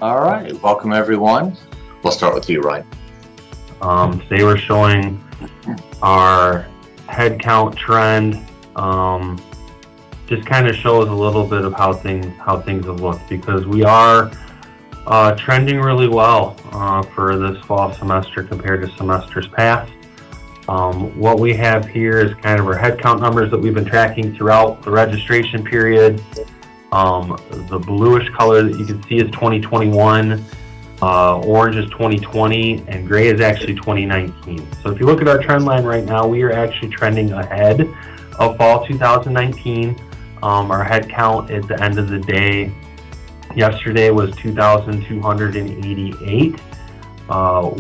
All right, welcome everyone. We'll start with you, Ryan. Today we're showing our head count trend. Just kind of shows a little bit of how things have looked, because we are trending really well for this fall semester compared to semesters past. What we have here is kind of our head count numbers that we've been tracking throughout the registration period. The bluish color that you can see is 2021, orange is 2020, and gray is actually 2019. So if you look at our trend line right now, we are actually trending ahead of fall 2019. Our head count at the end of the day yesterday was 2,288.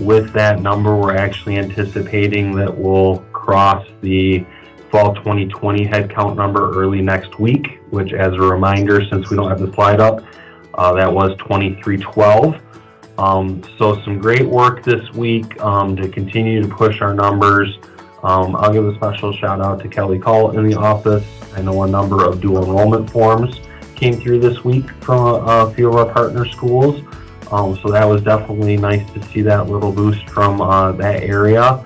With that number, we're actually anticipating that we'll cross the fall 2020 head count number early next week, which, as a reminder, since we don't have the slide up, that was 2312. So some great work this week to continue to push our numbers. I'll give a special shout out to Kelly Call in the office. I know a number of dual enrollment forms came through this week from a few of our partner schools. So that was definitely nice to see that little boost from that area.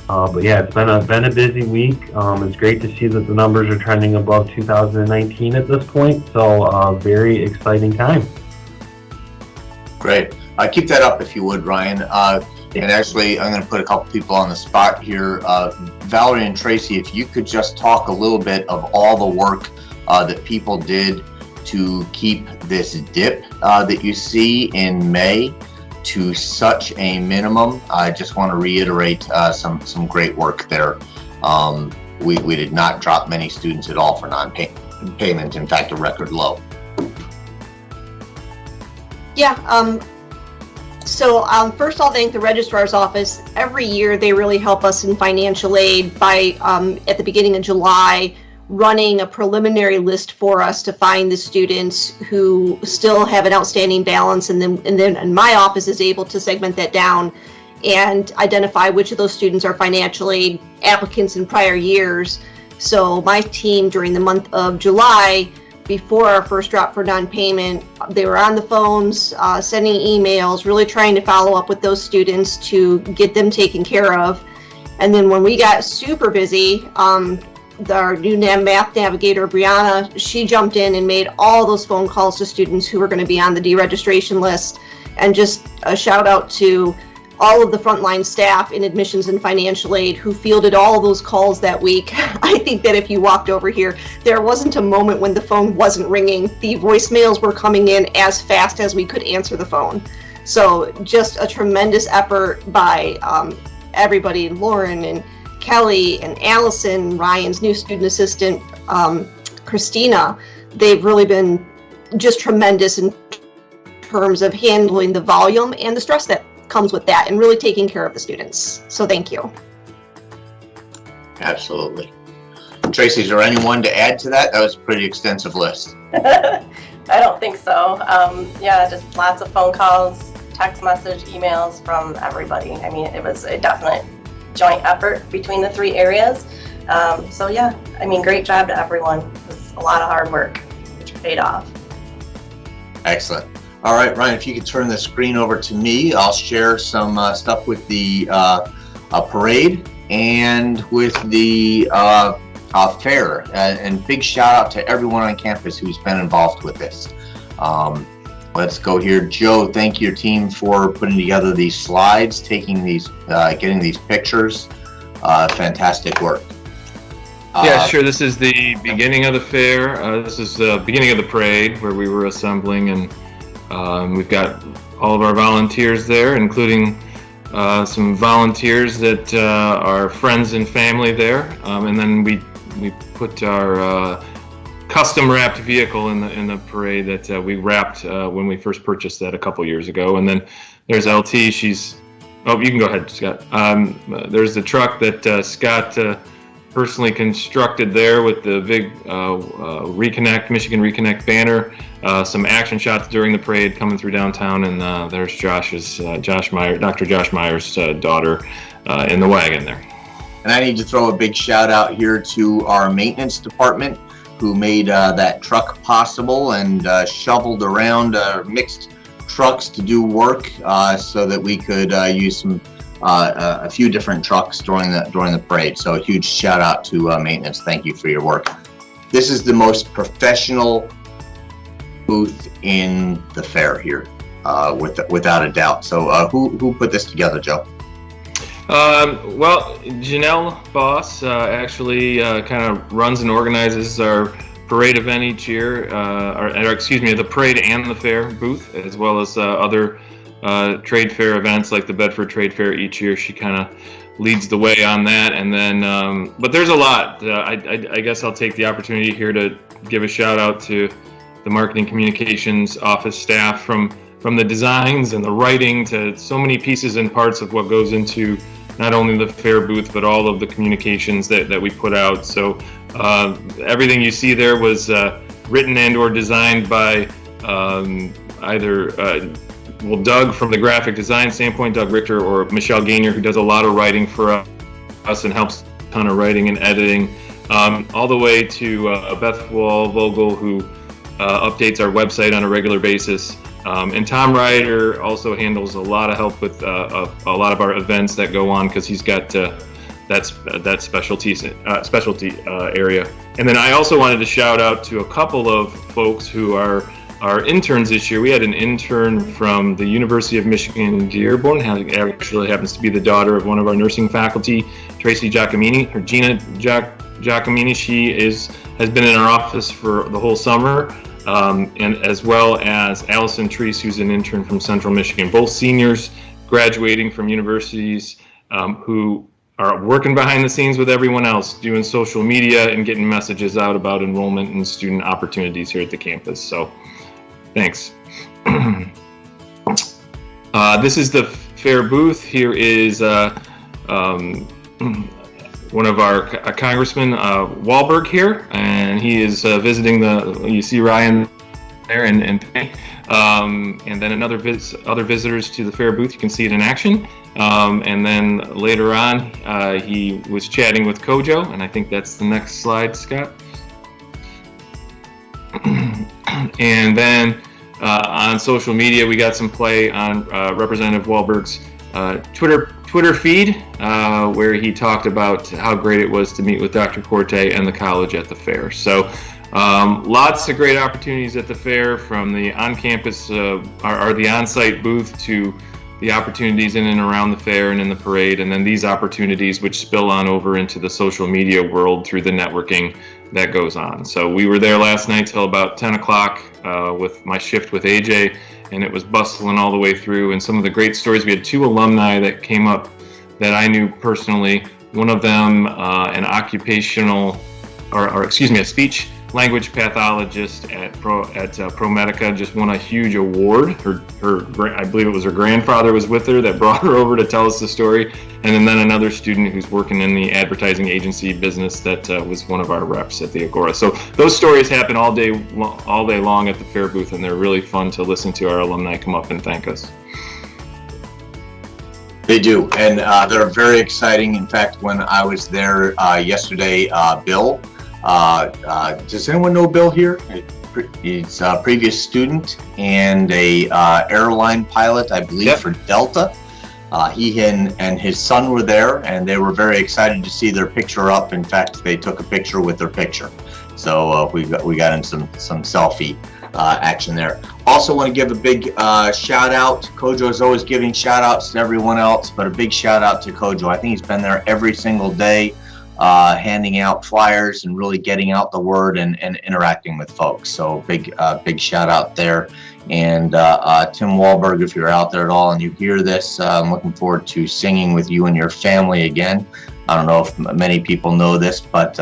But yeah, it's been a busy week. It's great to see that the numbers are trending above 2019 at this point. So very exciting time. Great. Keep that up if you would, Ryan. And actually, I'm going to put a couple people on the spot here. Valerie and Tracy, if you could just talk a little bit of all the work that people did to keep this dip that you see in May to such a minimum. I just want to reiterate some great work there. We did not drop many students at all for non-payment. In fact, a record low. Yeah. So first I'll thank the registrar's office. Every year they really help us in financial aid by at the beginning of July running a preliminary list for us to find the students who still have an outstanding balance, and then my office is able to segment that down and identify which of those students are financial aid applicants in prior years. So my team during the month of July, before our first drop for non-payment, they were on the phones, sending emails, really trying to follow up with those students to get them taken care of. And then when we got super busy, our new math navigator, Brianna, she jumped in and made all those phone calls to students who were going to be on the deregistration list. And just a shout out to all of the frontline staff in admissions and financial aid who fielded all of those calls that week. I think that if you walked over here, there wasn't a moment when the phone wasn't ringing. The voicemails were coming in as fast as we could answer the phone. So just a tremendous effort by everybody, Lauren and Kelly and Allison, Ryan's new student assistant, Christina. They've really been just tremendous in terms of handling the volume and the stress that comes with that and really taking care of the students. So thank you. Absolutely. Tracy, is there anyone to add to that? That was a pretty extensive list. I don't think so. Yeah, just lots of phone calls, text message, emails from everybody. I mean, it was a definite joint effort between the three areas. So yeah, I mean, great job to everyone. It was a lot of hard work, which paid off. Excellent. All right, Ryan, if you could turn the screen over to me, I'll share some stuff with the parade and with the fair. And big shout out to everyone on campus who's been involved with this. Let's go here. Joe, thank your team for putting together these slides, getting these pictures. Fantastic work. Yeah, sure. This is the beginning of the fair. This is the beginning of the parade where we were assembling, and we've got all of our volunteers there, including some volunteers that are friends and family there. And then we put our custom wrapped vehicle in the parade that we wrapped when we first purchased that a couple years ago. And then there's LT. Oh, you can go ahead, Scott. There's the truck that Scott personally constructed there with the big Michigan Reconnect banner. Some action shots during the parade coming through downtown, and there's Dr. Josh Meyer's daughter in the wagon there. And I need to throw a big shout out here to our maintenance department, who made that truck possible and shoveled around, mixed trucks to do work so that we could use a few different trucks during the parade. So a huge shout out to maintenance. Thank you for your work. This is the most professional booth in the fair here, without a doubt. So who put this together, Joe? Well, Janelle Boss actually kind of runs and organizes our parade event each year, or excuse me, the parade and the fair booth, as well as other trade fair events like the Bedford Trade Fair each year. She kind of leads the way on that. And then, but there's a lot. I guess I'll take the opportunity here to give a shout out to the marketing communications office staff, from the designs and the writing to so many pieces and parts of what goes into not only the fair booth, but all of the communications that we put out. So everything you see there was written and or designed by either Doug from the graphic design standpoint, Doug Richter, or Michelle Gainier, who does a lot of writing for us and helps a ton of writing and editing, all the way to Beth Wall-Vogel, who updates our website on a regular basis. And Tom Ryder also handles a lot of help with a lot of our events that go on, because he's got that specialty area. And then I also wanted to shout out to a couple of folks who are our interns this year. We had an intern from the University of Michigan Dearborn, actually happens to be the daughter of one of our nursing faculty, Tracy Giacomini, or Gina Giacomini. She has been in our office for the whole summer, and as well as Allison Treese, who's an intern from Central Michigan, both seniors graduating from universities, who are working behind the scenes with everyone else, doing social media and getting messages out about enrollment and student opportunities here at the campus. So thanks. This is the fair booth. Here is one of our congressmen, Wahlberg here, and he is visiting you see Ryan there, and then other visitors to the fair booth. You can see it in action. And then later on, he was chatting with Kojo, and I think that's the next slide, Scott. And then on social media, we got some play on Representative Wahlberg's Twitter feed, where he talked about how great it was to meet with Dr. Corte and the college at the fair. So lots of great opportunities at the fair, from the on-campus or the on-site booth to the opportunities in and around the fair and in the parade, and then these opportunities which spill on over into the social media world through the networking that goes on. So we were there last night till about 10 o'clock with my shift with AJ, and it was bustling all the way through. And some of the great stories, we had two alumni that came up that I knew personally. One of them, an occupational, a speech language pathologist at ProMedica, just won a huge award. I believe it was her grandfather was with her that brought her over to tell us the story. And then another student who's working in the advertising agency business that was one of our reps at the Agora. So those stories happen all day long at the fair booth, and they're really fun to listen to our alumni come up and thank us. They do, and they're very exciting. In fact, when I was there yesterday, Bill, does anyone know Bill here? He's a previous student and a airline pilot, I believe, yep, for Delta. He and his son were there, and they were very excited to see their picture up. In fact, they took a picture with their picture. So we got in some selfie action there. Also want to give a big shout out. Kojo is always giving shout outs to everyone else, but a big shout out to Kojo. I think he's been there every single day, handing out flyers and really getting out the word and interacting with folks. So big shout out there. And Tim Wahlberg, if you're out there at all and you hear this, I'm looking forward to singing with you and your family again. I don't know if many people know this, but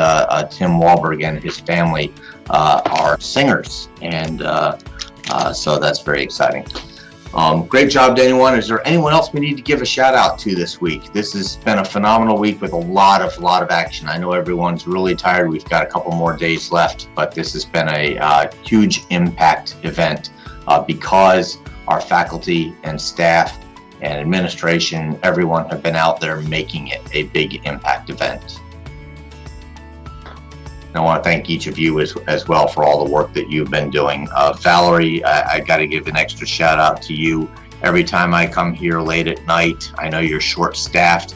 Tim Wahlberg and his family are singers, and so that's very exciting. Great job to anyone. Is there anyone else we need to give a shout out to this week? This has been a phenomenal week with a lot of action. I know everyone's really tired. We've got a couple more days left, but this has been a huge impact event because our faculty and staff and administration, everyone have been out there making it a big impact event. I want to thank each of you as well for all the work that you've been doing. Valerie, I got to give an extra shout out to you. Every time I come here late at night, I know you're short-staffed.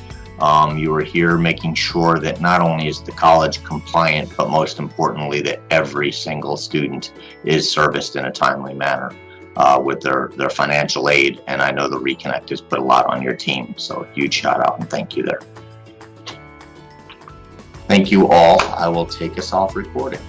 You are here making sure that not only is the college compliant, but most importantly, that every single student is serviced in a timely manner with their financial aid. And I know the Reconnect has put a lot on your team. So huge shout out and thank you there. Thank you all. I will take us off recording.